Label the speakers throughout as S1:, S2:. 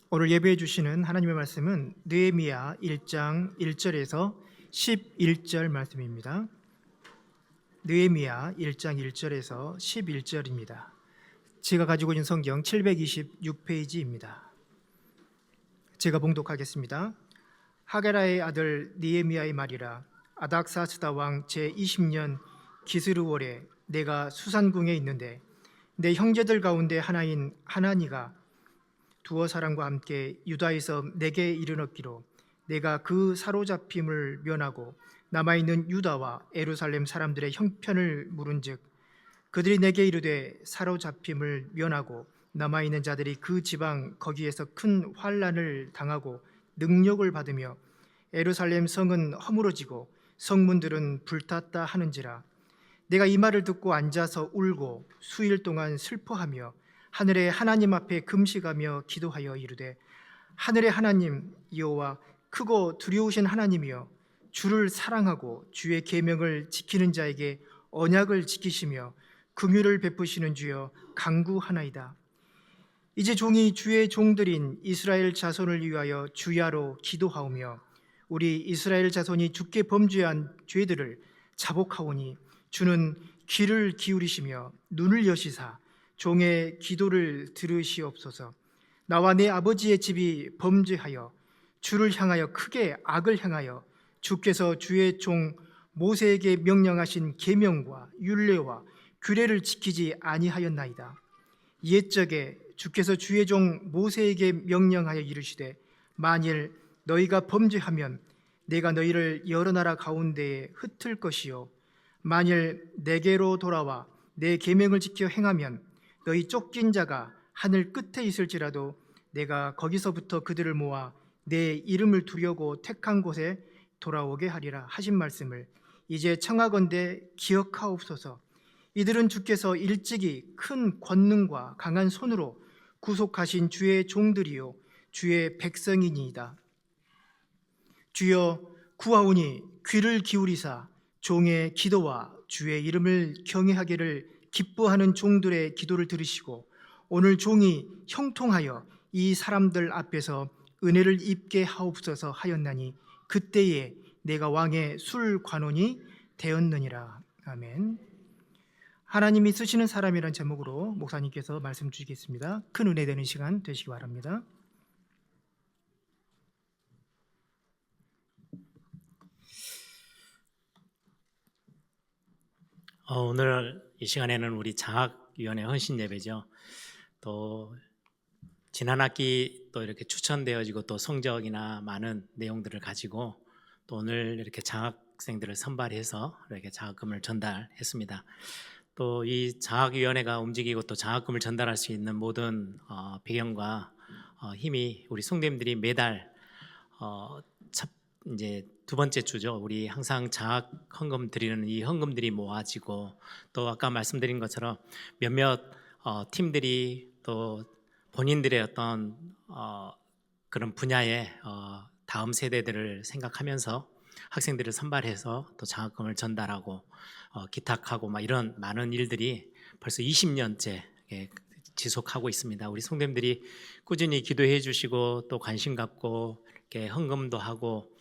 S1: 오늘 예배해 주시는 하나님의 말씀은 느헤미야 1장 1절에서 11절 말씀입니다. 느헤미야 1장 1절에서 11절입니다. 제가 가지고 있는 성경 726페이지입니다. 제가 봉독하겠습니다. 하게라의 아들 느헤미야의 말이라. 아닥사스다 왕 제20년 기스르월에 내가 수산궁에 있는데 내 형제들 가운데 하나인 하나니가 두어 사람과 함께 유다에서 내게 이르렀기로 내가 그 사로잡힘을 면하고 남아있는 유다와 예루살렘 사람들의 형편을 물은즉 그들이 내게 이르되 사로잡힘을 면하고 남아있는 자들이 그 지방 거기에서 큰 환난을 당하고 능력을 받으며 예루살렘 성은 허물어지고 성문들은 불탔다 하는지라. 내가 이 말을 듣고 앉아서 울고 수일 동안 슬퍼하며 하늘의 하나님 앞에 금식하며 기도하여 이르되 하늘의 하나님 여호와 크고 두려우신 하나님이여 주를 사랑하고 주의 계명을 지키는 자에게 언약을 지키시며 긍휼을 베푸시는 주여 간구하나이다. 이제 종이 주의 종들인 이스라엘 자손을 위하여 주야로 기도하오며 우리 이스라엘 자손이 주께 범죄한 죄들을 자복하오니 주는 귀를 기울이시며 눈을 여시사 종의 기도를 들으시옵소서. 나와 내 아버지의 집이 범죄하여 주를 향하여 크게 악을 행하여 주께서 주의 종 모세에게 명령하신 계명과 율례와 규례를 지키지 아니하였나이다. 옛적에 주께서 주의 종 모세에게 명령하여 이르시되 만일 너희가 범죄하면 내가 너희를 여러 나라 가운데에 흩을 것이요 만일 내게로 돌아와 내 계명을 지켜 행하면 너희 쫓긴 자가 하늘 끝에 있을지라도 내가 거기서부터 그들을 모아 내 이름을 두려고 택한 곳에 돌아오게 하리라 하신 말씀을 이제 청하건대 기억하옵소서. 이들은 주께서 일찍이 큰 권능과 강한 손으로 구속하신 주의 종들이요 주의 백성이니이다. 주여 구하오니 귀를 기울이사 종의 기도와 주의 이름을 경외하기를 기뻐하는 종들의 기도를 들으시고 오늘 종이 형통하여 이 사람들 앞에서 은혜를 입게 하옵소서 하였나니 그때에 내가 왕의 술 관원이 되었느니라. 아멘. 하나님이 쓰시는 사람이란 제목으로 목사님께서 말씀 주시겠습니다. 큰 은혜 되는 시간 되시기 바랍니다.
S2: 오늘 이 시간에는 우리 장학위원회 헌신 예배죠. 또 지난 학기 또 이렇게 추천되어지고 또 성적이나 많은 내용들을 가지고 또 오늘 이렇게 장학생들을 선발해서 이렇게 장학금을 전달했습니다. 또 이 장학위원회가 움직이고 또 장학금을 전달할 수 있는 모든 배경과 힘이 우리 성도님들이 매달 이제 두 번째 주죠. 우리 항상 장학 헌금 드리는 이 헌금들이 모아지고 또 아까 말씀드린 것처럼 몇몇 팀들이 또 본인들의 어떤 그런 분야의 다음 세대들을 생각하면서 학생들을 선발해서 또 장학금을 전달하고 기탁하고 막 이런 많은 일들이 벌써 20년째 지속하고 있습니다. 우리 성도님들이 꾸준히 기도해 주시고 또 관심 갖고 이렇게 헌금도 하고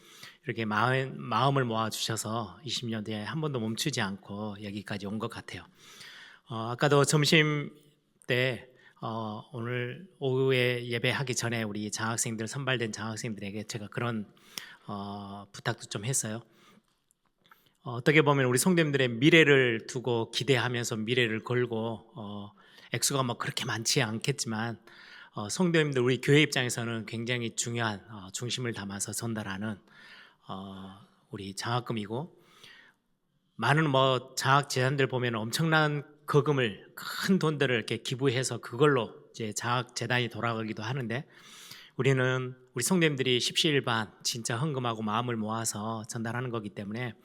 S2: 이렇게 마음을 모아 주셔서 20년 뒤에 한 번도 멈추지 않고 여기까지 온 것 같아요. 아까도 점심 때 오늘 오후에 예배하기 전에 우리 장학생들 선발된 장학생들에게 제가 그런 부탁도 좀 했어요. 어떻게 보면 우리 성도님들의 미래를 두고 기대하면서 미래를 걸고 액수가 뭐 그렇게 많지 않겠지만 성도님들 우리 교회 입장에서는 굉장히 중요한 중심을 담아서 전달하는 우리 장학금이고 많은 뭐 장학 재단들 보면 엄청난 거금을 큰 돈들을 이렇게 기부해서 그걸로 이제 장학 재단이 돌아가기도 하는데 우리는 우리 성도님들이 십시일반 진짜 헌금하고 마음을 모아서 전달하는 거기 때문에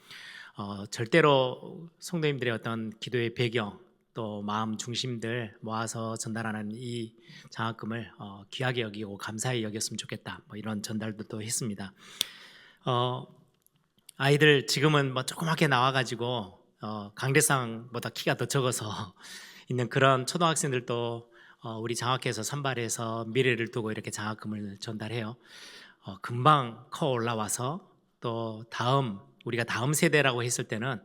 S2: 절대로 성도님들의 어떤 기도의 배경 또 마음 중심들 모아서 전달하는 이 장학금을 귀하게 여기고 감사히 여겼으면 좋겠다 뭐 이런 전달도 또 했습니다. 아이들 지금은 뭐 조그맣게 나와가지고 강대상보다 키가 더 적어서 있는 그런 초등학생들도 우리 장학회에서 선발해서 미래를 두고 이렇게 장학금을 전달해요. 금방 커 올라와서 또 우리가 다음 세대라고 했을 때는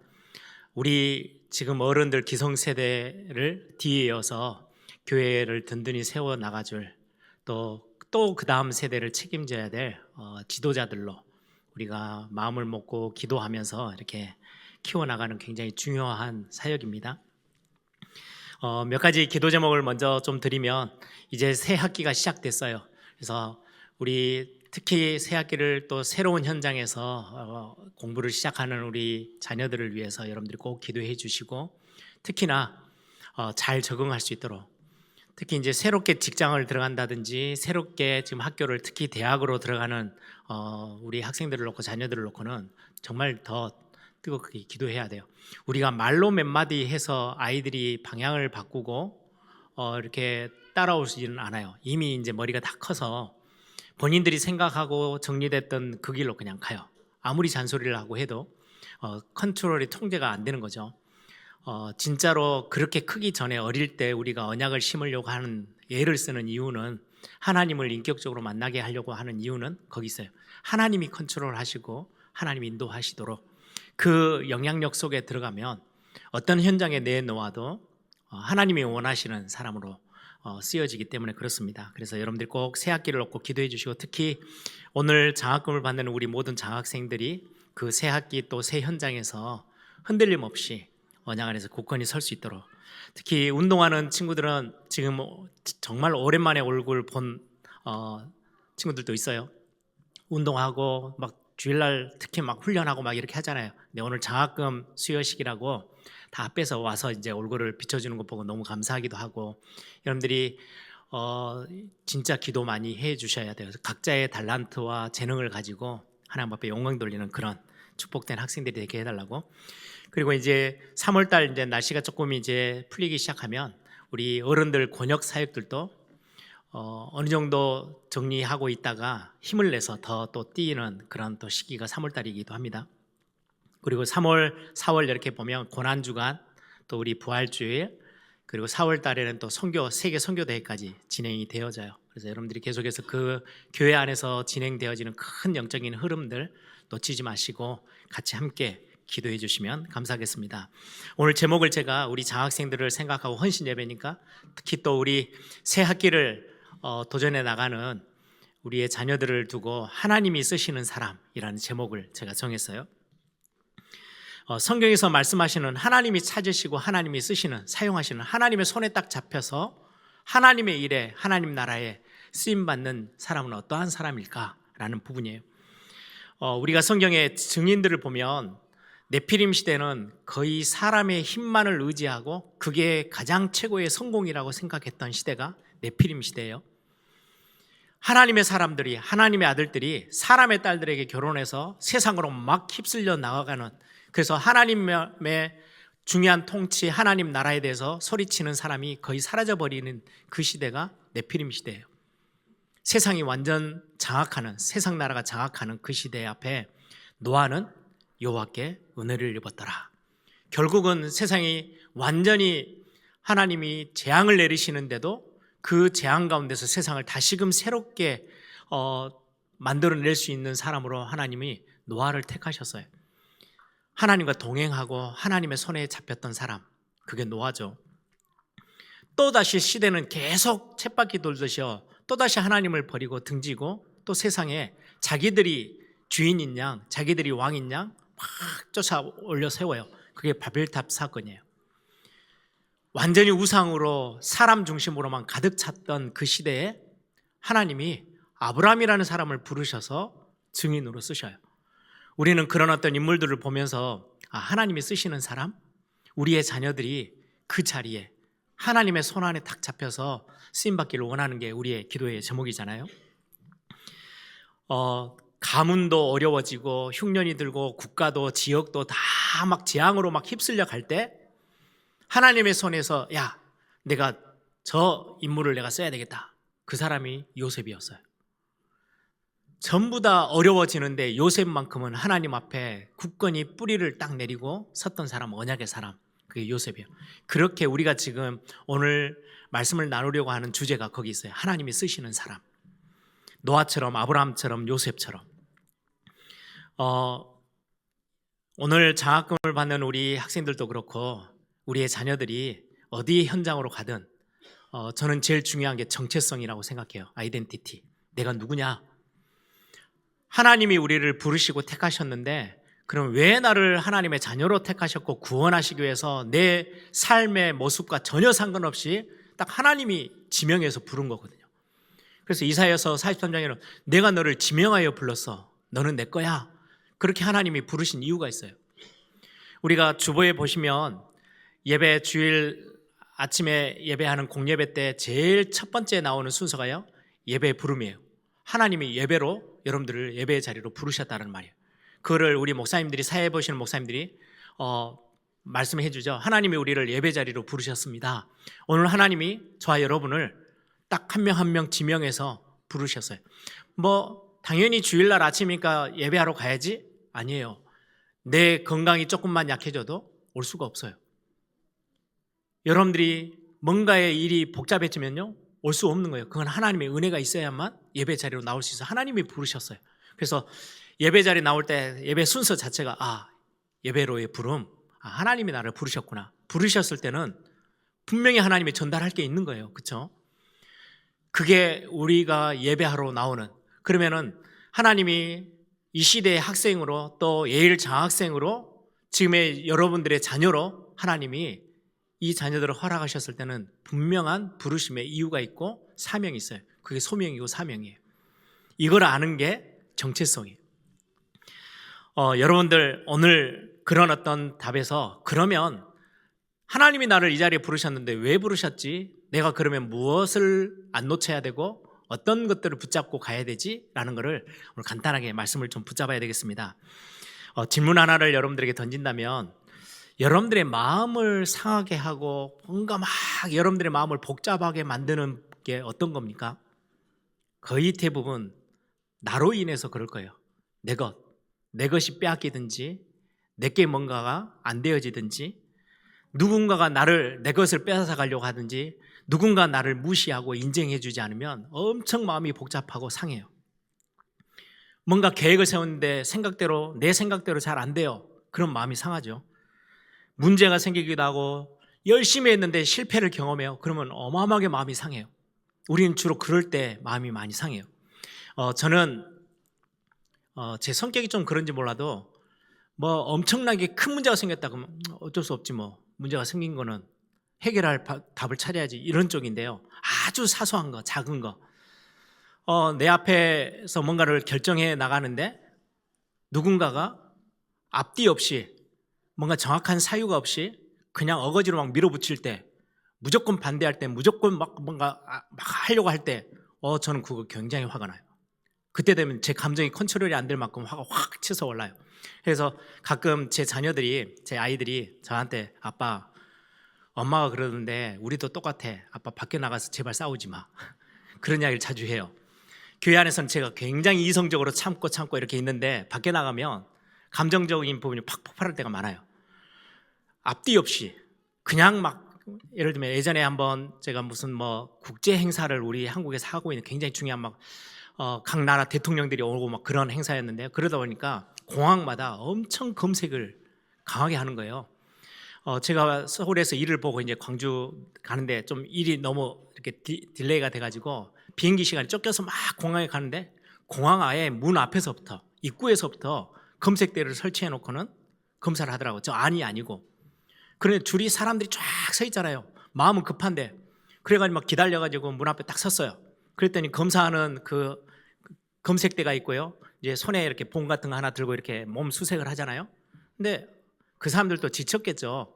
S2: 우리 지금 어른들 기성세대를 뒤에 이어서 교회를 든든히 세워 나가줄 또 그 다음 세대를 책임져야 될 지도자들로 우리가 마음을 먹고 기도하면서 이렇게 키워나가는 굉장히 중요한 사역입니다. 몇 가지 기도 제목을 먼저 좀 드리면 이제 새 학기가 시작됐어요. 그래서 우리 특히 새 학기를 또 새로운 현장에서 공부를 시작하는 우리 자녀들을 위해서 여러분들이 꼭 기도해 주시고 특히나 잘 적응할 수 있도록 특히 이제 새롭게 직장을 들어간다든지 새롭게 지금 학교를 특히 대학으로 들어가는 우리 학생들을 놓고 자녀들을 놓고는 정말 더 뜨겁게 기도해야 돼요. 우리가 말로 몇 마디 해서 아이들이 방향을 바꾸고 이렇게 따라오지는 않아요. 이미 이제 머리가 다 커서 본인들이 생각하고 정리됐던 그 길로 그냥 가요. 아무리 잔소리를 하고 해도 컨트롤이 통제가 안 되는 거죠. 진짜로 그렇게 크기 전에 어릴 때 우리가 언약을 심으려고 하는 예를 쓰는 이유는 하나님을 인격적으로 만나게 하려고 하는 이유는 거기 있어요. 하나님이 컨트롤하시고 하나님이 인도하시도록 그 영향력 속에 들어가면 어떤 현장에 내놓아도 하나님이 원하시는 사람으로 쓰여지기 때문에 그렇습니다. 그래서 여러분들이 꼭 새 학기를 놓고 기도해 주시고 특히 오늘 장학금을 받는 우리 모든 장학생들이 그 새 학기 또 새 현장에서 흔들림 없이 언약 안에서 굳건히 설 수 있도록 특히 운동하는 친구들은 지금 정말 오랜만에 얼굴 본 친구들도 있어요. 운동하고 막 주일날 특히 막 훈련하고 막 이렇게 하잖아요. 근데 오늘 장학금 수여식이라고 다 앞에서 와서 이제 얼굴을 비춰주는 거 보고 너무 감사하기도 하고 여러분들이 진짜 기도 많이 해 주셔야 돼요. 각자의 달란트와 재능을 가지고 하나님 앞에 영광 돌리는 그런 축복된 학생들이 되게 해달라고. 그리고 이제 3월달 이제 날씨가 조금 이제 풀리기 시작하면 우리 어른들 권역 사역들도 어느 정도 정리하고 있다가 힘을 내서 더 또 뛰는 그런 또 시기가 3월달이기도 합니다. 그리고 3월, 4월 이렇게 보면 고난주간 또 우리 부활주일 그리고 4월달에는 또 세계 선교대회까지 진행이 되어져요. 그래서 여러분들이 계속해서 그 교회 안에서 진행되어지는 큰 영적인 흐름들 놓치지 마시고 같이 함께 기도해 주시면 감사하겠습니다. 오늘 제목을 제가 우리 장학생들을 생각하고 헌신 예배니까 특히 또 우리 새 학기를 도전해 나가는 우리의 자녀들을 두고 하나님이 쓰시는 사람이라는 제목을 제가 정했어요. 성경에서 말씀하시는 하나님이 찾으시고 하나님이 쓰시는 사용하시는 하나님의 손에 딱 잡혀서 하나님의 일에 하나님 나라에 쓰임받는 사람은 어떠한 사람일까라는 부분이에요. 우리가 성경의 증인들을 보면 네피림 시대는 거의 사람의 힘만을 의지하고 그게 가장 최고의 성공이라고 생각했던 시대가 네피림 시대예요. 하나님의 사람들이 하나님의 아들들이 사람의 딸들에게 결혼해서 세상으로 막 휩쓸려 나가는 그래서 하나님의 중요한 통치 하나님 나라에 대해서 소리치는 사람이 거의 사라져버리는 그 시대가 네피림 시대예요. 세상이 완전 장악하는 세상 나라가 장악하는 그 시대 앞에 노아는 여호와께 은혜를 입었더라. 결국은 세상이 완전히 하나님이 재앙을 내리시는데도 그 재앙 가운데서 세상을 다시금 새롭게 만들어낼 수 있는 사람으로 하나님이 노아를 택하셨어요. 하나님과 동행하고 하나님의 손에 잡혔던 사람, 그게 노아죠. 또다시 시대는 계속 쳇바퀴 돌듯이 또다시 하나님을 버리고 등지고 또 세상에 자기들이 주인인 양, 자기들이 왕인 양 막 쫓아 올려 세워요. 그게 바벨탑 사건이에요. 완전히 우상으로 사람 중심으로만 가득 찼던 그 시대에 하나님이 아브라함이라는 사람을 부르셔서 증인으로 쓰셔요. 우리는 그런 어떤 인물들을 보면서 하나님이 쓰시는 사람, 우리의 자녀들이 그 자리에 하나님의 손 안에 탁 잡혀서 쓰임받기를 원하는 게 우리의 기도의 제목이잖아요. 가문도 어려워지고 흉년이 들고 국가도 지역도 다 막 재앙으로 막 휩쓸려 갈 때 하나님의 손에서 내가 저 인물을 내가 써야 되겠다. 그 사람이 요셉이었어요. 전부 다 어려워지는데 요셉만큼은 하나님 앞에 굳건히 뿌리를 딱 내리고 섰던 사람, 언약의 사람, 그게 요셉이에요. 그렇게 우리가 지금 오늘 말씀을 나누려고 하는 주제가 거기 있어요. 하나님이 쓰시는 사람. 노아처럼, 아브라함처럼, 요셉처럼. 오늘 장학금을 받는 우리 학생들도 그렇고 우리의 자녀들이 어디 현장으로 가든 저는 제일 중요한 게 정체성이라고 생각해요. 아이덴티티. 내가 누구냐? 하나님이 우리를 부르시고 택하셨는데 그럼 왜 나를 하나님의 자녀로 택하셨고 구원하시기 위해서 내 삶의 모습과 전혀 상관없이 딱 하나님이 지명해서 부른 거거든요. 그래서 이사야서 43장에는 내가 너를 지명하여 불렀어. 너는 내 거야. 그렇게 하나님이 부르신 이유가 있어요. 우리가 주보에 보시면 예배 주일 아침에 예배하는 공예배 때 제일 첫 번째 나오는 순서가요. 예배 부름이에요. 하나님이 예배로 여러분들을 예배의 자리로 부르셨다는 말이에요. 그거를 우리 목사님들이 사회 보시는 목사님들이 말씀해 주죠. 하나님이 우리를 예배 자리로 부르셨습니다. 오늘 하나님이 저와 여러분을 딱 한 명 한 명 지명해서 부르셨어요. 당연히 주일날 아침이니까 예배하러 가야지? 아니에요. 내 건강이 조금만 약해져도 올 수가 없어요. 여러분들이 뭔가의 일이 복잡해지면요 올 수 없는 거예요. 그건 하나님의 은혜가 있어야만 예배 자리로 나올 수 있어요. 하나님이 부르셨어요. 그래서 예배 자리 나올 때 예배 순서 자체가 예배로의 부름, 하나님이 나를 부르셨구나. 부르셨을 때는 분명히 하나님이 전달할 게 있는 거예요. 그렇죠? 그게 우리가 예배하러 나오는, 그러면은 하나님이 이 시대의 학생으로 또 예일 장학생으로 지금의 여러분들의 자녀로 하나님이 이 자녀들을 허락하셨을 때는 분명한 부르심의 이유가 있고 사명이 있어요. 그게 소명이고 사명이에요. 이걸 아는 게 정체성이에요. 여러분들 오늘 그런 어떤 답에서 그러면 하나님이 나를 이 자리에 부르셨는데 왜 부르셨지? 내가 그러면 무엇을 안 놓쳐야 되고 어떤 것들을 붙잡고 가야 되지? 라는 것을 오늘 간단하게 말씀을 좀 붙잡아야 되겠습니다. 질문 하나를 여러분들에게 던진다면 여러분들의 마음을 상하게 하고 뭔가 막 여러분들의 마음을 복잡하게 만드는 게 어떤 겁니까? 거의 대부분 나로 인해서 그럴 거예요. 내 것이 빼앗기든지 내게 뭔가가 안 되어지든지 누군가가 내 것을 빼앗아 가려고 하든지 누군가 나를 무시하고 인정해 주지 않으면 엄청 마음이 복잡하고 상해요. 뭔가 계획을 세웠는데 내 생각대로 잘 안 돼요. 그럼 마음이 상하죠. 문제가 생기기도 하고 열심히 했는데 실패를 경험해요. 그러면 어마어마하게 마음이 상해요. 우리는 주로 그럴 때 마음이 많이 상해요. 저는 제 성격이 좀 그런지 몰라도 엄청나게 큰 문제가 생겼다 그러면 어쩔 수 없지 문제가 생긴 거는 해결할 답을 찾아야지 이런 쪽인데요. 아주 사소한 거, 작은 거. 내 앞에서 뭔가를 결정해 나가는데 누군가가 앞뒤 없이 뭔가 정확한 사유가 없이 그냥 어거지로 막 밀어붙일 때 무조건 반대할 때 무조건 뭔가 하려고 할 때 저는 그거 굉장히 화가 나요. 그때 되면 제 감정이 컨트롤이 안 될 만큼 화가 확 치서 올라요. 그래서 가끔 제 아이들이 저한테 아빠 엄마가 그러는데 우리도 똑같아. 아빠 밖에 나가서 제발 싸우지 마. 그런 이야기를 자주 해요. 교회 안에서는 제가 굉장히 이성적으로 참고 이렇게 있는데 밖에 나가면 감정적인 부분이 팍 폭발할 때가 많아요. 앞뒤 없이 그냥 예를 들면 예전에 한번 제가 무슨 국제 행사를 우리 한국에서 하고 있는 굉장히 중요한 각 나라 대통령들이 오고 그런 행사였는데 그러다 보니까 공항마다 엄청 검색을 강하게 하는 거예요. 제가 서울에서 일을 보고 이제 광주 가는데 좀 일이 너무 이렇게 딜레이가 돼가지고 비행기 시간이 쫓겨서 막 공항에 가는데 공항 아예 문 앞에서부터 입구에서부터 검색대를 설치해 놓고는 검사를 하더라고요. 저 아니고. 그런데 줄이 사람들이 쫙 서 있잖아요. 마음은 급한데. 그래가지고 막 기다려가지고 문 앞에 딱 섰어요. 그랬더니 검사하는 그 검색대가 있고요. 이제 손에 이렇게 봉 같은 거 하나 들고 이렇게 몸 수색을 하잖아요. 근데 그 사람들도 지쳤겠죠.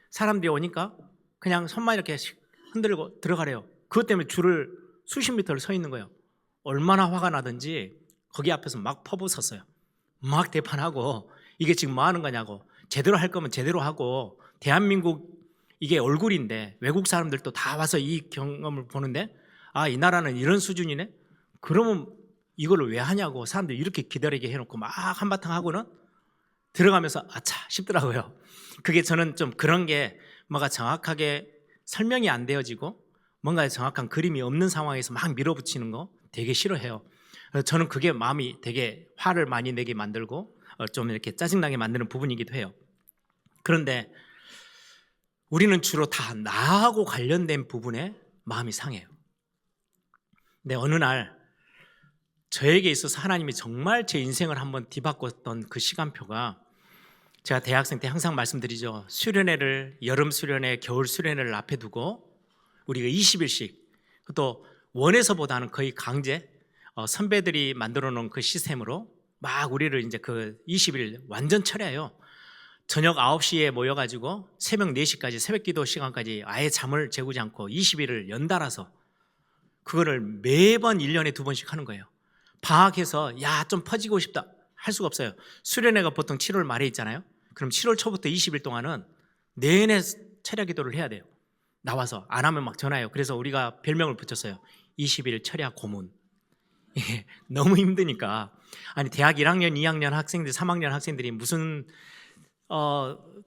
S2: 사람들이 오니까 그냥 손만 이렇게 흔들고 들어가래요. 그것 때문에 줄을 수십 미터를 서 있는 거예요. 얼마나 화가 나든지 거기 앞에서 막 퍼붓었어요. 막 대판하고 이게 지금 뭐 하는 거냐고. 제대로 할 거면 제대로 하고 대한민국 이게 얼굴인데 외국 사람들도 다 와서 이 경험을 보는데 이 나라는 이런 수준이네. 그러면 이걸 왜 하냐고 사람들이 이렇게 기다리게 해놓고 막 한바탕 하고는 들어가면서 아차 싶더라고요. 그게 저는 좀 그런 게 뭔가 정확하게 설명이 안 되어지고 뭔가 정확한 그림이 없는 상황에서 막 밀어붙이는 거 되게 싫어해요. 저는 그게 마음이 되게 화를 많이 내게 만들고 좀 이렇게 짜증나게 만드는 부분이기도 해요. 그런데 우리는 주로 다 나하고 관련된 부분에 마음이 상해요. 근데 어느 날 저에게 있어서 하나님이 정말 제 인생을 한번 뒤바꿨던 그 시간표가, 제가 대학생 때 항상 말씀드리죠. 수련회를, 여름 수련회, 겨울 수련회를 앞에 두고 우리가 20일씩, 또 원에서보다는 거의 강제, 선배들이 만들어 놓은 그 시스템으로 막 우리를 이제 그 20일 완전 철야요. 저녁 9시에 모여가지고 새벽 4시까지, 새벽 기도 시간까지 아예 잠을 재우지 않고 20일을 연달아서 그거를 매번 1년에 2번씩 하는 거예요. 방학해서 야, 좀 퍼지고 싶다 할 수가 없어요. 수련회가 보통 7월 말에 있잖아요. 그럼 7월 초부터 20일 동안은 내내 철야 기도를 해야 돼요. 나와서 안 하면 막 전화해요. 그래서 우리가 별명을 붙였어요. 20일 철야 고문. 너무 힘드니까. 아니, 대학 1학년, 2학년 학생들, 3학년 학생들이 무슨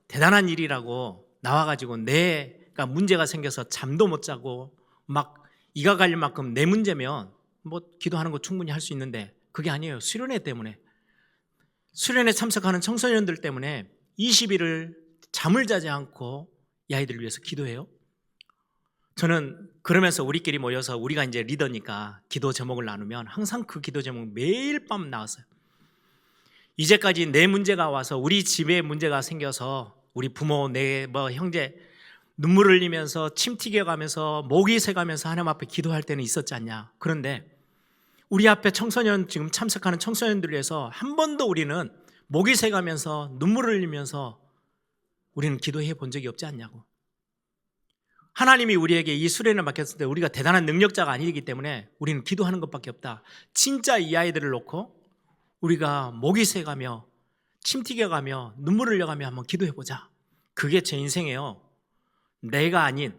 S2: 대단한 일이라고 나와가지고 내가 문제가 생겨서 잠도 못 자고 막 이가 갈릴 만큼 내 문제면 뭐 기도하는 거 충분히 할 수 있는데, 그게 아니에요. 수련회 때문에, 수련회 참석하는 청소년들 때문에 20일을 잠을 자지 않고 이 아이들을 위해서 기도해요. 저는 그러면서 우리끼리 모여서, 우리가 이제 리더니까 기도 제목을 나누면 항상 그 기도 제목 매일 밤 나왔어요. 이제까지 내 문제가 와서, 우리 집에 문제가 생겨서 우리 부모, 내 형제 눈물을 흘리면서 침 튀겨가면서 목이 새가면서 하나님 앞에 기도할 때는 있었지 않냐. 그런데 우리 앞에 청소년, 지금 참석하는 청소년들을 위해서 한 번도 우리는 목이 새가면서 눈물을 흘리면서 우리는 기도해 본 적이 없지 않냐고. 하나님이 우리에게 이 수련을 맡겼을 때 우리가 대단한 능력자가 아니기 때문에 우리는 기도하는 것밖에 없다. 진짜 이 아이들을 놓고 우리가 목이 새가며 침 튀겨가며 눈물을 흘려가며 한번 기도해보자. 그게 제 인생이에요. 내가 아닌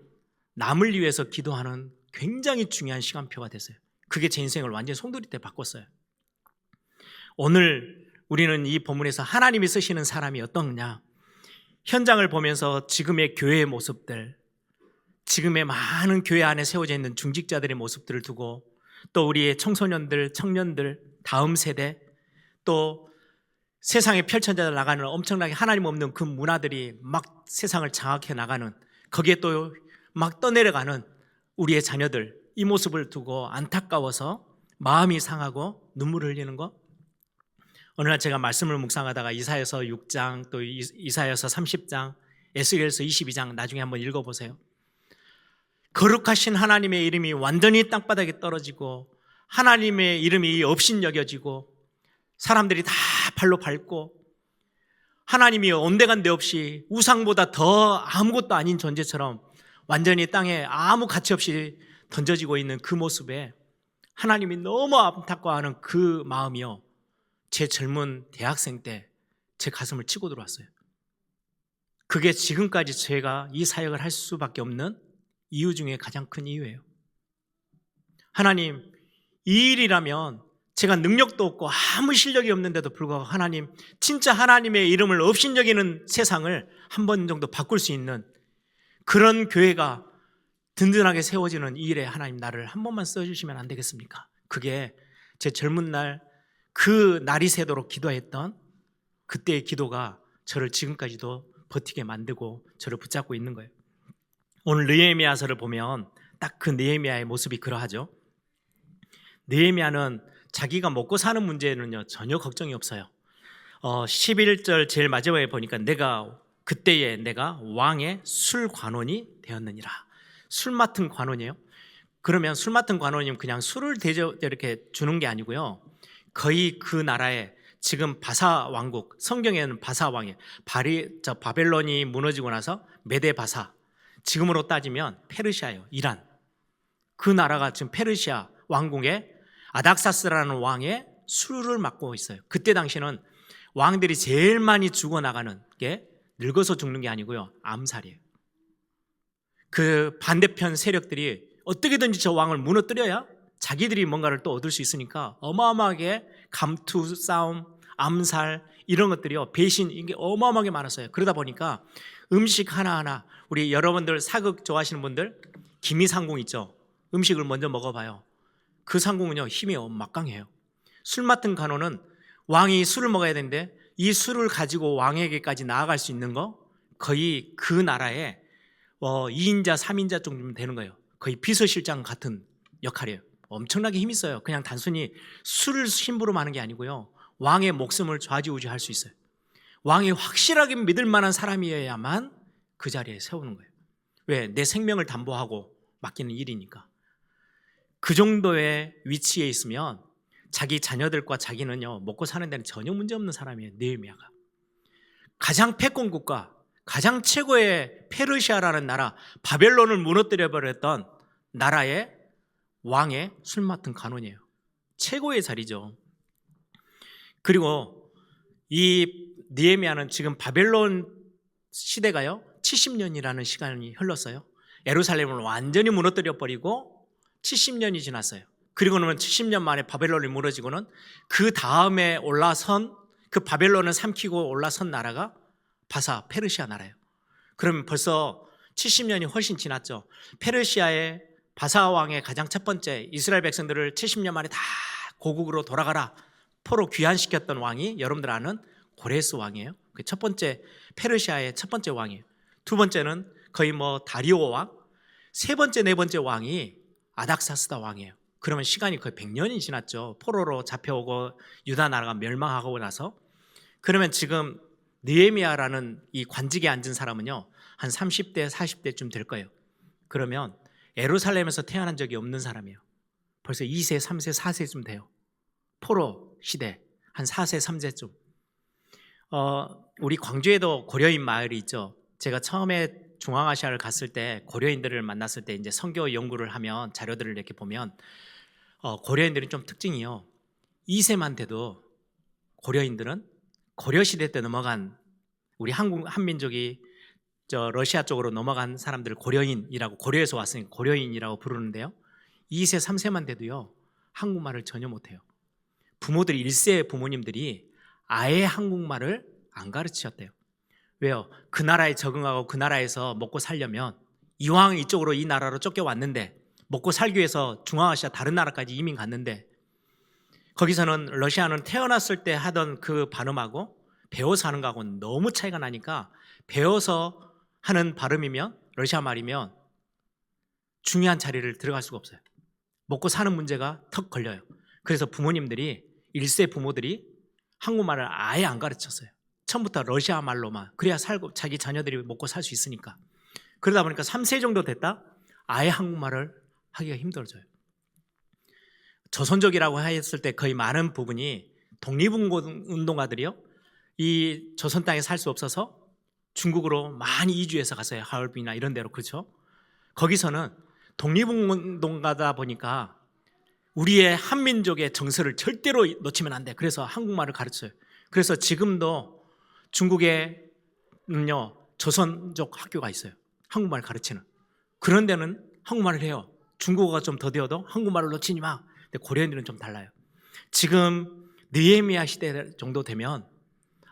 S2: 남을 위해서 기도하는 굉장히 중요한 시간표가 됐어요. 그게 제 인생을 완전히 송두리째 바꿨어요. 오늘 우리는 이 본문에서 하나님이 쓰시는 사람이 어떠냐, 현장을 보면서 지금의 교회의 모습들, 지금의 많은 교회 안에 세워져 있는 중직자들의 모습들을 두고, 또 우리의 청소년들, 청년들, 다음 세대, 또 세상에 펼쳐져 나가는 엄청나게 하나님 없는 그 문화들이 막 세상을 장악해 나가는, 거기에 또 막 떠내려가는 우리의 자녀들, 이 모습을 두고 안타까워서 마음이 상하고 눈물을 흘리는 것. 어느 날 제가 말씀을 묵상하다가 이사야서 6장, 또 이사야서 30장, 에스겔서 22장 나중에 한번 읽어보세요. 거룩하신 하나님의 이름이 완전히 땅바닥에 떨어지고, 하나님의 이름이 업신여겨지고, 사람들이 다 발로 밟고, 하나님이 온데간데 없이 우상보다 더 아무것도 아닌 존재처럼 완전히 땅에 아무 가치 없이 던져지고 있는 그 모습에 하나님이 너무 안타까워하는 그 마음이요, 제 젊은 대학생 때 제 가슴을 치고 들어왔어요. 그게 지금까지 제가 이 사역을 할 수밖에 없는 이유 중에 가장 큰 이유예요. 하나님, 이 일이라면 제가 능력도 없고 아무 실력이 없는데도 불구하고 하나님, 진짜 하나님의 이름을 업신여기는 세상을 한 번 정도 바꿀 수 있는 그런 교회가 든든하게 세워지는 이 일에 하나님, 나를 한 번만 써주시면 안 되겠습니까? 그게 제 젊은 날, 그 날이 새도록 기도했던 그때의 기도가 저를 지금까지도 버티게 만들고 저를 붙잡고 있는 거예요. 오늘 느헤미야서를 보면 딱 그 느헤미야의 모습이 그러하죠. 느헤미야는 자기가 먹고 사는 문제는요 전혀 걱정이 없어요. 11절 제일 마지막에 보니까 그때에 내가 왕의 술관원이 되었느니라. 술 맡은 관원이에요. 그러면 술 맡은 관원이면 그냥 술을 이렇게 주는 게 아니고요, 거의 그 나라에 지금 바사 왕국, 성경에는 바사 왕이에요. 바벨론이 무너지고 나서 메데 바사, 지금으로 따지면 페르시아예요. 이란. 그 나라가 지금 페르시아 왕국에 아닥사스라는 왕의 술을 맡고 있어요. 그때 당시는 왕들이 제일 많이 죽어나가는 게 늙어서 죽는 게 아니고요, 암살이에요. 그 반대편 세력들이 어떻게든지 저 왕을 무너뜨려야 자기들이 뭔가를 또 얻을 수 있으니까 어마어마하게 감투 싸움, 암살 이런 것들이요, 배신, 이게 어마어마하게 많았어요. 그러다 보니까 음식 하나하나, 우리 여러분들 사극 좋아하시는 분들 기미상궁 있죠. 음식을 먼저 먹어봐요. 그 상궁은요 힘이 막강해요. 술 맡은 간호는 왕이 술을 먹어야 되는데 이 술을 가지고 왕에게까지 나아갈 수 있는 거 거의 그 나라의 2인자 3인자 정도면 되는 거예요. 거의 비서실장 같은 역할이에요. 엄청나게 힘이 있어요. 그냥 단순히 술을 심부름 하는 게 아니고요, 왕의 목숨을 좌지우지할 수 있어요. 왕이 확실하게 믿을 만한 사람이어야만 그 자리에 세우는 거예요. 왜? 내 생명을 담보하고 맡기는 일이니까. 그 정도의 위치에 있으면 자기 자녀들과 자기는요 먹고 사는 데는 전혀 문제없는 사람이에요. 느헤미야가 가장 패권 국가, 가장 최고의 페르시아라는 나라, 바벨론을 무너뜨려 버렸던 나라의 왕의 술 맡은 간원이에요. 최고의 자리죠. 그리고 이 느헤미야는 지금 바벨론 시대가요 70년이라는 시간이 흘렀어요. 예루살렘을 완전히 무너뜨려 버리고 70년이 지났어요. 그리고는 70년 만에 바벨론이 무너지고는 그 다음에 올라선, 그 바벨론을 삼키고 올라선 나라가 바사 페르시아 나라예요. 그러면 벌써 70년이 훨씬 지났죠. 페르시아의 바사 왕의 가장 첫 번째, 이스라엘 백성들을 70년 만에 다 고국으로 돌아가라 포로 귀환시켰던 왕이 여러분들 아는 고레스 왕이에요. 그 첫 번째, 페르시아의 첫 번째 왕이에요. 두 번째는 거의 다리오 왕, 세 번째, 네 번째 왕이 아닥사스다 왕이에요. 그러면 시간이 거의 100년이 지났죠. 포로로 잡혀오고 유다 나라가 멸망하고 나서. 그러면 지금 느헤미야라는 이 관직에 앉은 사람은요 한 30대 40대쯤 될 거예요. 그러면 예루살렘에서 태어난 적이 없는 사람이에요. 벌써 2세 3세 4세쯤 돼요. 포로 시대 한 4세 3세쯤. 우리 광주에도 고려인 마을이 있죠. 제가 처음에 중앙아시아를 갔을 때 고려인들을 만났을 때 이제 선교 연구를 하면 자료들을 이렇게 보면 고려인들은 좀 특징이요. 2세만 돼도 고려인들은 고려 시대 때 넘어간, 우리 한민족이 러시아 쪽으로 넘어간 사람들을 고려인이라고, 고려에서 왔으니까 고려인이라고 부르는데요. 2세 3세만 돼도요 한국말을 전혀 못해요. 부모들이 1세 부모님들이 아예 한국말을 안 가르치셨대요. 왜요? 그 나라에 적응하고 그 나라에서 먹고 살려면, 이왕 이쪽으로 이 나라로 쫓겨왔는데 먹고 살기 위해서 중앙아시아 다른 나라까지 이민 갔는데, 거기서는 러시아는 태어났을 때 하던 그 발음하고 배워서 하는 거하고는 너무 차이가 나니까, 배워서 하는 발음이면, 러시아 말이면 중요한 자리를 들어갈 수가 없어요. 먹고 사는 문제가 턱 걸려요. 그래서 부모님들이, 1세 부모들이 한국말을 아예 안 가르쳤어요. 처음부터 러시아 말로만, 그래야 살고 자기 자녀들이 먹고 살 수 있으니까. 그러다 보니까 3세 정도 됐다 아예 한국말을 하기가 힘들어져요. 조선족이라고 했을 때 거의 많은 부분이 독립운동가들이요, 이 조선 땅에 살 수 없어서 중국으로 많이 이주해서 갔어요. 하얼빈이나 이런 데로. 그렇죠? 거기서는 독립운동가다 보니까 우리의 한민족의 정서를 절대로 놓치면 안 돼. 그래서 한국말을 가르쳐요. 그래서 지금도 중국에는요 조선족 학교가 있어요. 한국말 가르치는. 그런 데는 한국말을 해요. 중국어가 좀 더뎌도 한국말을 놓치지 마. 근데 고려인들은 좀 달라요. 지금 느헤미야 시대 정도 되면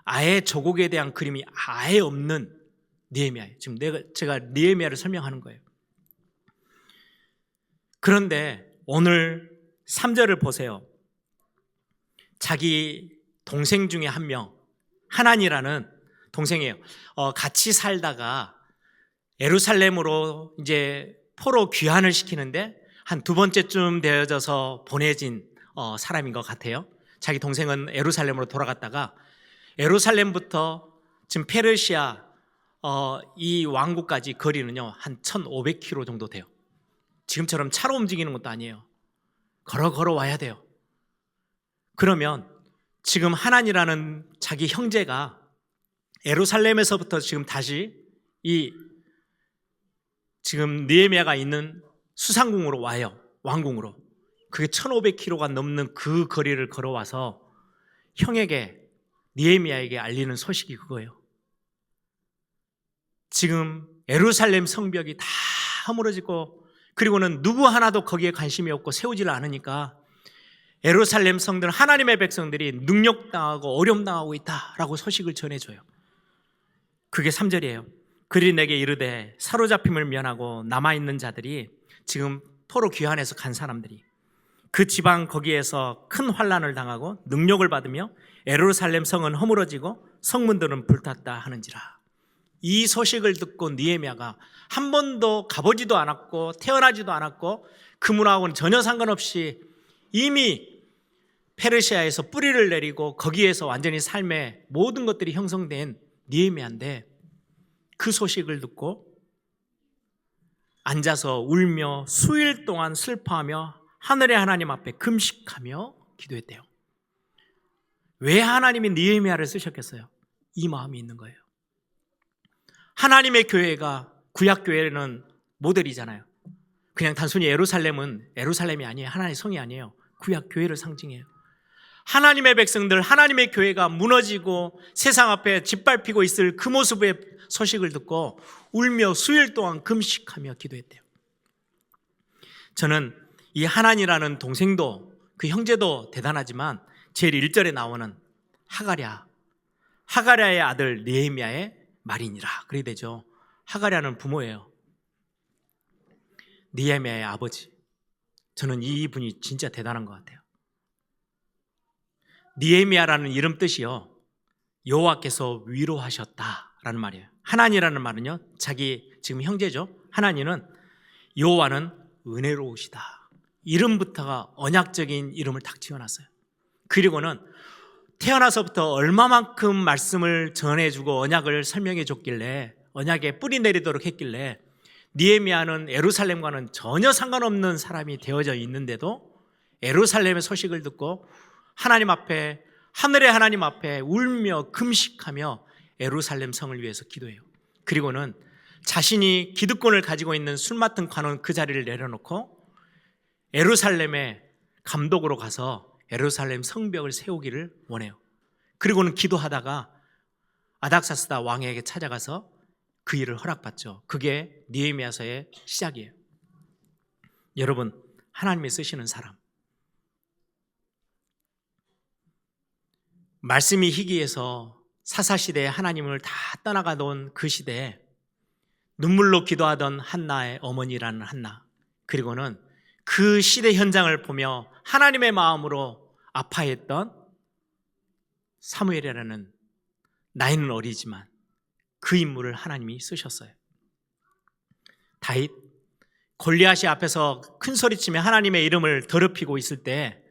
S2: 아예 조국에 대한 그림이 아예 없는 느헤미야예요. 지금 제가 느헤미야를 설명하는 거예요. 그런데 오늘 3절을 보세요. 자기 동생 중에 한 명, 하난이라는 동생이에요. 같이 살다가 예루살렘으로 이제 포로 귀환을 시키는데 한 두 번째쯤 되어져서 보내진 사람인 것 같아요. 자기 동생은 예루살렘으로 돌아갔다가 예루살렘부터 지금 페르시아 이 왕국까지 거리는요 한 1,500km 정도 돼요. 지금처럼 차로 움직이는 것도 아니에요. 걸어 와야 돼요. 그러면 지금 하난이라는 자기 형제가 예루살렘에서부터 지금 다시 지금 느헤미야가 있는 수상궁으로 와요. 왕궁으로. 그게 1,500km가 넘는 그 거리를 걸어와서 형에게, 느헤미야에게 알리는 소식이 그거예요. 지금 예루살렘 성벽이 다 허물어지고, 그리고는 누구 하나도 거기에 관심이 없고 세우지를 않으니까 예루살렘 성들 하나님의 백성들이 능욕당하고 어려움당하고 있다라고 소식을 전해줘요. 그게 3절이에요. 그리 내게 이르되 사로잡힘을 면하고 남아있는 자들이 지금 포로 귀환해서 간 사람들이 그 지방 거기에서 큰 환난을 당하고 능욕을 받으며 예루살렘 성은 허물어지고 성문들은 불탔다 하는지라. 이 소식을 듣고 느헤미야가 한 번도 가보지도 않았고 태어나지도 않았고 그 문화하고는 전혀 상관없이 이미 페르시아에서 뿌리를 내리고 거기에서 완전히 삶의 모든 것들이 형성된 느헤미야인데 그 소식을 듣고 앉아서 울며 수일 동안 슬퍼하며 하늘의 하나님 앞에 금식하며 기도했대요. 왜 하나님이 느헤미야를 쓰셨겠어요? 이 마음이 있는 거예요. 하나님의 교회가 구약 교회는 모델이잖아요. 그냥 단순히 예루살렘이 아니에요. 하나님의 성이 아니에요. 구약 교회를 상징해요. 하나님의 백성들, 하나님의 교회가 무너지고 세상 앞에 짓밟히고 있을 그 모습의 소식을 듣고 울며 수일 동안 금식하며 기도했대요. 저는 이 하난이라는 동생도 그 형제도 대단하지만 제일 1절에 나오는 하가랴의 아들 느헤미야의 말이니라 그래야 되죠. 하가랴는 부모예요. 느헤미야의 아버지. 저는 이분이 진짜 대단한 것 같아요. 느헤미야라는 이름 뜻이요, 여호와께서 위로하셨다라는 말이에요. 하나니라는 말은요, 자기 지금 형제죠. 하나니는 여호와는 은혜로우시다. 이름부터가 언약적인 이름을 딱 지어놨어요. 그리고는 태어나서부터 얼마만큼 말씀을 전해주고 언약을 설명해 줬길래, 언약에 뿌리 내리도록 했길래 느헤미야는 예루살렘과는 전혀 상관없는 사람이 되어져 있는데도 예루살렘의 소식을 듣고 하나님 앞에, 하늘의 하나님 앞에 울며 금식하며 예루살렘 성을 위해서 기도해요. 그리고는 자신이 기득권을 가지고 있는 술 맡은 관원 그 자리를 내려놓고 예루살렘의 감독으로 가서 예루살렘 성벽을 세우기를 원해요. 그리고는 기도하다가 아닥사스다 왕에게 찾아가서 그 일을 허락받죠. 그게 느헤미야서의 시작이에요. 여러분, 하나님이 쓰시는 사람, 말씀이 희귀해서 사사시대에 하나님을 다 떠나가 놓은 그 시대에 눈물로 기도하던 한나의 어머니라는 한나, 그리고는 그 시대 현장을 보며 하나님의 마음으로 아파했던 사무엘이라는 나이는 어리지만 그 인물을 하나님이 쓰셨어요. 다윗, 골리앗이 앞에서 큰 소리치며 하나님의 이름을 더럽히고 있을 때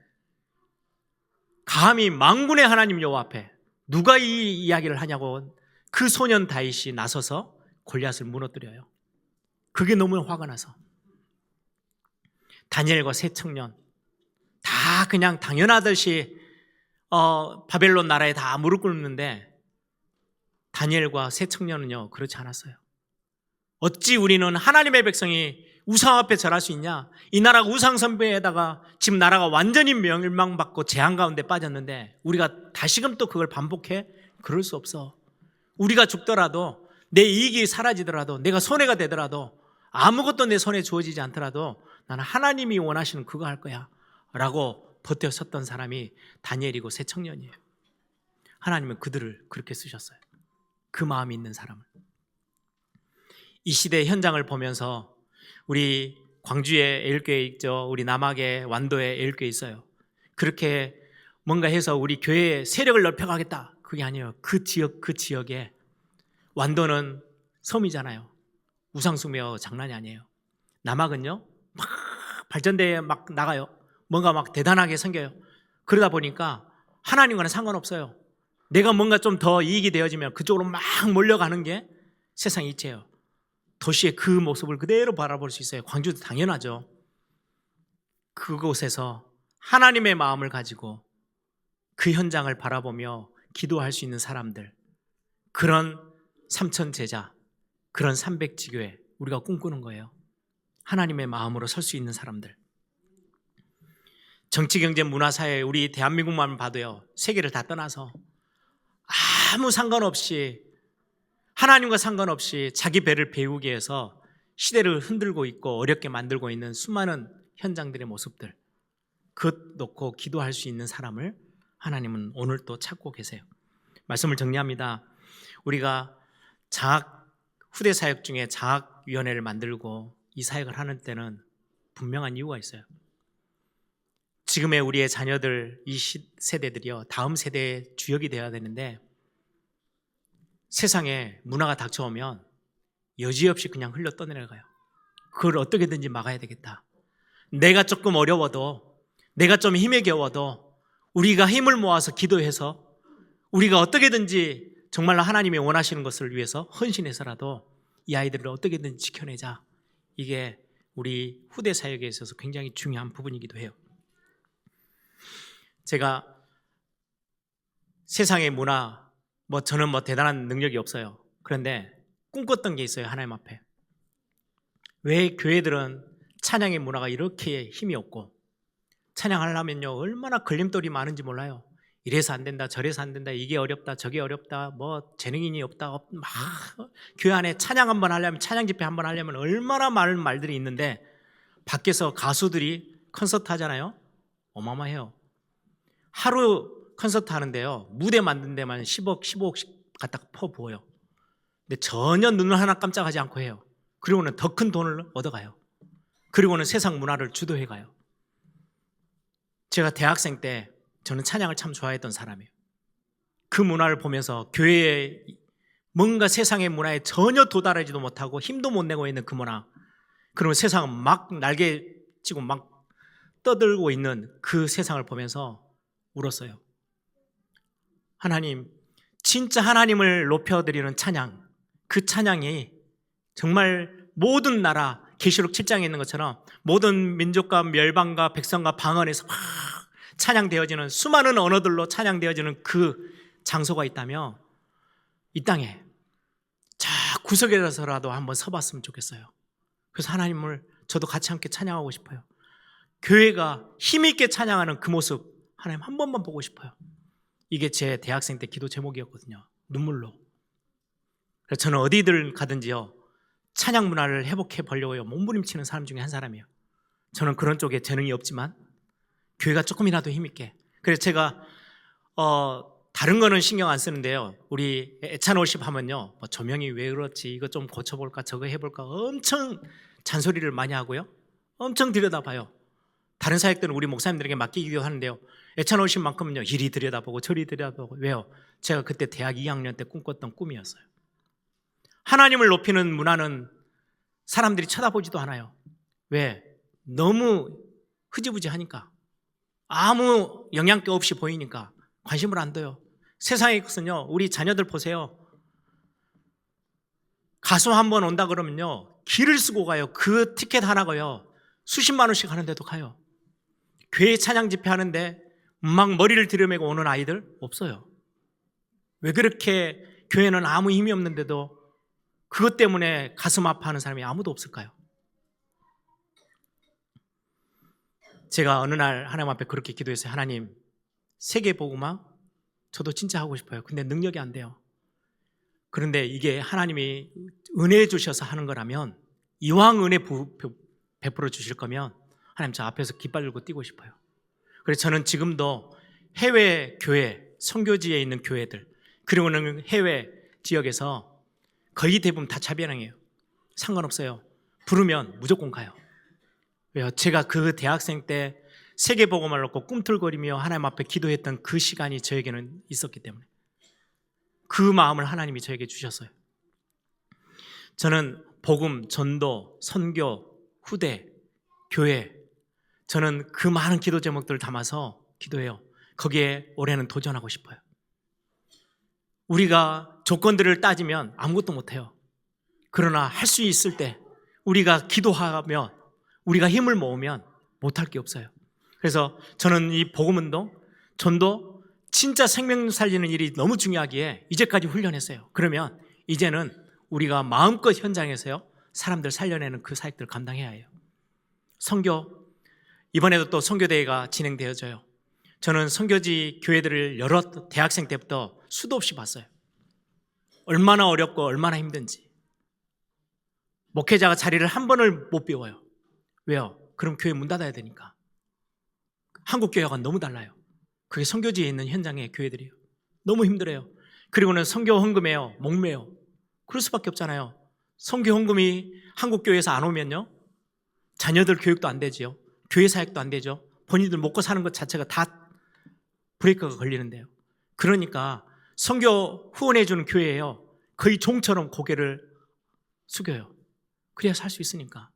S2: 감히 만군의 하나님 여호와 앞에 누가 이 이야기를 하냐고 그 소년 다윗이 나서서 골리앗을 무너뜨려요. 그게 너무 화가 나서 다니엘과 세 청년 다 그냥 당연하듯이 바벨론 나라에 다 무릎 꿇는데 다니엘과 세 청년은요, 그렇지 않았어요. 어찌 우리는 하나님의 백성이 우상 앞에 절할 수 있냐? 이 나라가 우상 숭배에다가 지금 나라가 완전히 멸망받고 재앙 가운데 빠졌는데 우리가 다시금 또 그걸 반복해? 그럴 수 없어. 우리가 죽더라도, 내 이익이 사라지더라도, 내가 손해가 되더라도, 아무것도 내 손에 주어지지 않더라도 나는 하나님이 원하시는 그거 할 거야 라고 버텨섰던 사람이 다니엘이고 세 청년이에요. 하나님은 그들을 그렇게 쓰셨어요. 그 마음이 있는 사람을. 이 시대의 현장을 보면서 우리 광주에 에일교회 있죠. 우리 남학에 완도에 에일교회 있어요. 그렇게 뭔가 해서 우리 교회의 세력을 넓혀가겠다, 그게 아니에요. 그 지역에 완도는 섬이잖아요. 우상숭배가 장난이 아니에요. 남학은요, 막 발전대에 막 나가요. 뭔가 막 대단하게 생겨요. 그러다 보니까 하나님과는 상관없어요. 내가 뭔가 좀 더 이익이 되어지면 그쪽으로 막 몰려가는 게 세상 이치예요. 도시의 그 모습을 그대로 바라볼 수 있어요. 광주도 당연하죠. 그곳에서 하나님의 마음을 가지고 그 현장을 바라보며 기도할 수 있는 사람들, 그런 삼천제자, 그런 삼백지교회 우리가 꿈꾸는 거예요. 하나님의 마음으로 설 수 있는 사람들. 정치, 경제, 문화, 사회, 우리 대한민국만 봐도요, 세계를 다 떠나서 아무 상관없이, 하나님과 상관없이 자기 배를 배우기 위해서 시대를 흔들고 있고 어렵게 만들고 있는 수많은 현장들의 모습들, 그 놓고 기도할 수 있는 사람을 하나님은 오늘 또 찾고 계세요. 말씀을 정리합니다. 우리가 후대 사역 중에 장학위원회를 만들고 이 사역을 하는 때는 분명한 이유가 있어요. 지금의 우리의 자녀들, 이 세대들이요, 다음 세대의 주역이 되어야 되는데 세상에 문화가 닥쳐오면 여지없이 그냥 흘러 떠내려가요. 그걸 어떻게든지 막아야 되겠다. 내가 조금 어려워도, 내가 좀 힘에 겨워도 우리가 힘을 모아서 기도해서 우리가 어떻게든지 정말로 하나님이 원하시는 것을 위해서 헌신해서라도 이 아이들을 어떻게든지 지켜내자. 이게 우리 후대 사역에 있어서 굉장히 중요한 부분이기도 해요. 제가 세상의 문화, 저는 대단한 능력이 없어요. 그런데 꿈꿨던 게 있어요. 하나님 앞에. 왜 교회들은 찬양의 문화가 이렇게 힘이 없고 찬양하려면요 얼마나 걸림돌이 많은지 몰라요. 이래서 안 된다, 저래서 안 된다, 이게 어렵다, 저게 어렵다, 재능인이 없다, 막 교회 안에 찬양 한번 하려면, 찬양 집회 한번 하려면 얼마나 많은 말들이 있는데 밖에서 가수들이 콘서트 하잖아요. 어마어마해요. 하루 콘서트 하는데요 무대 만든 데만 10억, 15억씩 갖다가 퍼부어요. 근데 전혀 눈을 하나 깜짝하지 않고 해요. 그리고는 더 큰 돈을 얻어가요. 그리고는 세상 문화를 주도해가요. 제가 대학생 때 저는 찬양을 참 좋아했던 사람이에요. 그 문화를 보면서 교회에 뭔가 세상의 문화에 전혀 도달하지도 못하고 힘도 못 내고 있는 그 문화, 그러면 세상은 막 날개치고 막 떠들고 있는 그 세상을 보면서 울었어요. 하나님, 진짜 하나님을 높여드리는 찬양, 그 찬양이 정말 모든 나라, 계시록 7장에 있는 것처럼 모든 민족과 멸방과 백성과 방언에서 막 찬양되어지는, 수많은 언어들로 찬양되어지는 그 장소가 있다면 이 땅에 저 구석에서라도 한번 서봤으면 좋겠어요. 그래서 하나님을 저도 같이 함께 찬양하고 싶어요. 교회가 힘있게 찬양하는 그 모습 하나님 한 번만 보고 싶어요. 이게 제 대학생 때 기도 제목이었거든요. 눈물로. 그래서 저는 어디들 가든지요 찬양 문화를 회복해 보려고요 몸부림치는 사람 중에 한 사람이에요. 저는 그런 쪽에 재능이 없지만 교회가 조금이라도 힘있게. 그래서 제가 다른 거는 신경 안 쓰는데요, 우리 애찬월십 하면요 조명이 왜 그렇지, 이거 좀 고쳐볼까, 저거 해볼까 엄청 잔소리를 많이 하고요 엄청 들여다봐요. 다른 사역들은 우리 목사님들에게 맡기기도 하는데요, 애찬월십만큼은요 이리 들여다보고 저리 들여다보고. 왜요? 제가 그때 대학 2학년 때 꿈꿨던 꿈이었어요. 하나님을 높이는 문화는 사람들이 쳐다보지도 않아요. 왜? 너무 흐지부지하니까, 아무 영향가 없이 보이니까 관심을 안 둬요. 세상의 것은요, 우리 자녀들 보세요. 가수 한 번 온다 그러면요 길을 쓰고 가요. 그 티켓 하나가요 수십만 원씩 하는데도 가요. 교회 찬양 집회 하는데 막 머리를 들여매고 오는 아이들 없어요. 왜 그렇게 교회는 아무 힘이 없는데도 그것 때문에 가슴 아파하는 사람이 아무도 없을까요? 제가 어느 날 하나님 앞에 그렇게 기도했어요. 하나님, 세계복음화 저도 진짜 하고 싶어요. 근데 능력이 안 돼요. 그런데 이게 하나님이 은혜 주셔서 하는 거라면, 이왕 은혜 베풀어 주실 거면 하나님 저 앞에서 깃발 들고 뛰고 싶어요. 그래서 저는 지금도 해외 교회, 선교지에 있는 교회들, 그리고는 해외 지역에서 거의 대부분 다 자비랑이에요. 상관없어요. 부르면 무조건 가요. 왜요? 제가 그 대학생 때 세계복음을 놓고 꿈틀거리며 하나님 앞에 기도했던 그 시간이 저에게는 있었기 때문에 그 마음을 하나님이 저에게 주셨어요. 저는 복음, 전도, 선교, 후대, 교회, 저는 그 많은 기도 제목들을 담아서 기도해요. 거기에 올해는 도전하고 싶어요. 우리가 조건들을 따지면 아무것도 못해요. 그러나 할 수 있을 때 우리가 기도하면, 우리가 힘을 모으면 못할 게 없어요. 그래서 저는 이 복음운동, 전도, 진짜 생명 살리는 일이 너무 중요하기에 이제까지 훈련했어요. 그러면 이제는 우리가 마음껏 현장에서요 사람들 살려내는 그 사역들을 감당해야 해요. 선교, 이번에도 또 선교대회가 진행되어져요. 저는 선교지 교회들을 여러 대학생 때부터 수도 없이 봤어요. 얼마나 어렵고 얼마나 힘든지. 목회자가 자리를 한 번을 못 비워요. 왜요? 그럼 교회 문 닫아야 되니까. 한국 교회가 너무 달라요. 그게 선교지에 있는 현장의 교회들이에요. 너무 힘들어요. 그리고는 선교 헌금에요. 목매요. 그럴 수밖에 없잖아요. 선교 헌금이 한국 교회에서 안 오면요, 자녀들 교육도 안 되지요. 교회 사역도 안 되죠. 본인들 먹고 사는 것 자체가 다 브레이크가 걸리는데요. 그러니까 선교 후원해 주는 교회예요. 거의 종처럼 고개를 숙여요. 그래야 살 수 있으니까.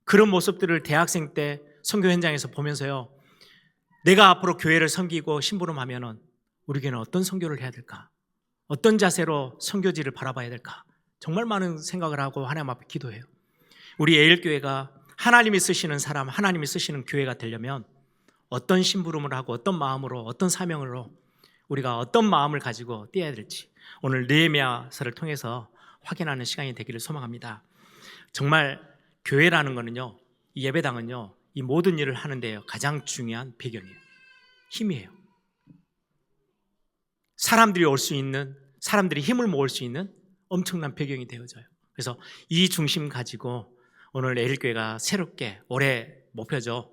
S2: 그런 모습들을 대학생 때 선교 현장에서 보면서요, 내가 앞으로 교회를 섬기고 심부름하면은 우리 교회는 어떤 선교를 해야 될까? 어떤 자세로 선교지를 바라봐야 될까? 정말 많은 생각을 하고 하나님 앞에 기도해요. 우리 에일교회가 하나님이 쓰시는 사람, 하나님이 쓰시는 교회가 되려면 어떤 심부름을 하고 어떤 마음으로, 어떤 사명으로 우리가 어떤 마음을 가지고 뛰어야 될지 오늘 느헤미야서를 통해서 확인하는 시간이 되기를 소망합니다. 정말 교회라는 거는요, 이 예배당은요, 이 모든 일을 하는데요, 가장 중요한 배경이에요. 힘이에요. 사람들이 올 수 있는, 사람들이 힘을 모을 수 있는 엄청난 배경이 되어져요. 그래서 이 중심 가지고 오늘 에일교회가 새롭게 올해 목표죠,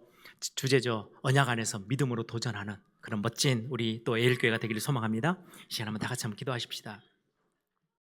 S2: 주제죠, 언약 안에서 믿음으로 도전하는 그런 멋진 우리 또 에일교회가 되기를 소망합니다. 이 시간 한번 다 같이 한번 기도하십시다.